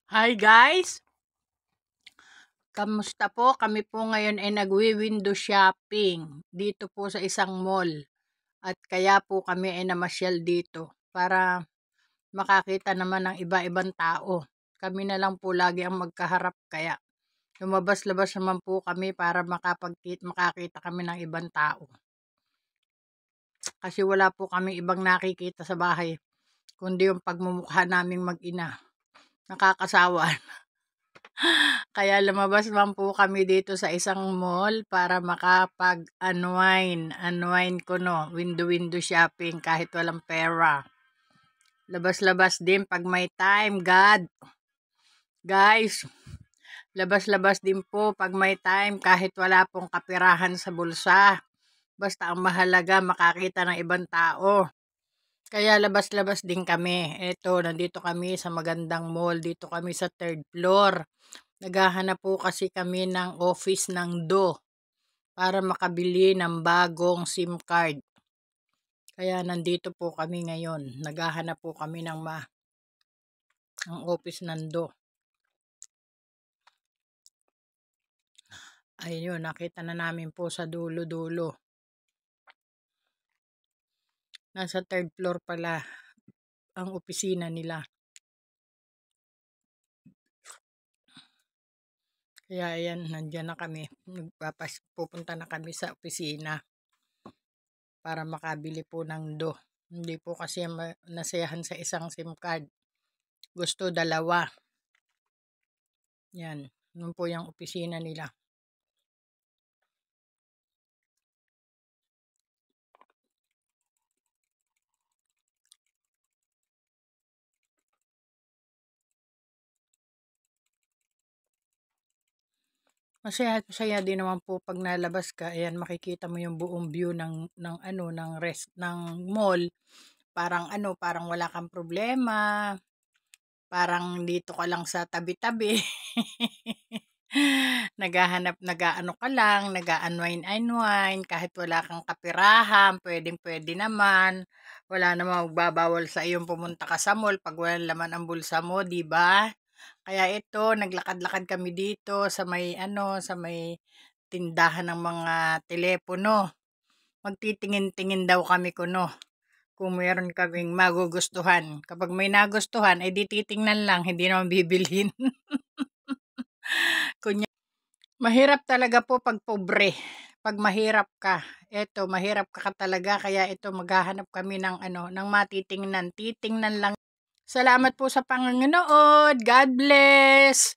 Hi guys! Kamusta po? Kami po ngayon ay nagwi-window shopping dito po sa isang mall. At kaya po kami ay namasyal dito para makakita naman ng iba-ibang tao. Kami na lang po lagi ang magkaharap kaya lumabas-labas naman po kami para makakita kami ng ibang tao. Kasi wala po kami ibang nakikita sa bahay kundi yung pagmumukha naming mag-ina. Nakakasawa. Kaya lumabas man po kami dito sa isang mall para makapag-unwind ko window shopping kahit walang pera. Labas-labas din pag may time, God. Guys, labas-labas din po pag may time kahit wala pong kapirahan sa bulsa. Basta ang mahalaga makakita ng ibang tao. Kaya labas-labas din kami. Eto, nandito kami sa magandang mall. Dito kami sa 3rd floor. Naghahanap po kasi kami ng office ng DO para makabili ng bagong SIM card. Kaya nandito po kami ngayon. Naghahanap po kami ng office ng DO. Ayun, nakita na namin po sa dulo-dulo. Nasa 3rd floor pala ang opisina nila. Kaya ayan, nandiyan na kami. Pupunta na kami sa opisina para makabili po ng DO. Hindi po kasi nasayahan sa isang SIM card. Gusto dalawa. Yan. Yun po yung opisina nila. Masaya din naman po pag nalabas ka, ayan makikita mo yung buong view ng mall. Parang wala kang problema. Parang dito ka lang sa tabi-tabi. Nag-aano ka lang, nag-unwind kahit wala kang kapirahan, pwede naman. Wala namang magbabawal sa iyong pumunta ka sa mall pag walang laman ang bulsa mo, di ba? Kaya ito, naglakad-lakad kami dito sa may tindahan ng mga telepono. Magtitingin-tingin daw kami kung meron kaming magugustuhan. Kapag may nagustuhan, ay di titingnan lang, hindi naman bibilhin. Mahirap talaga po pag pobre. Pag mahirap ka, eto mahirap ka talaga kaya ito maghahanap kami ng matitingnan. Titingnan lang. Salamat po sa Panginoon. God bless.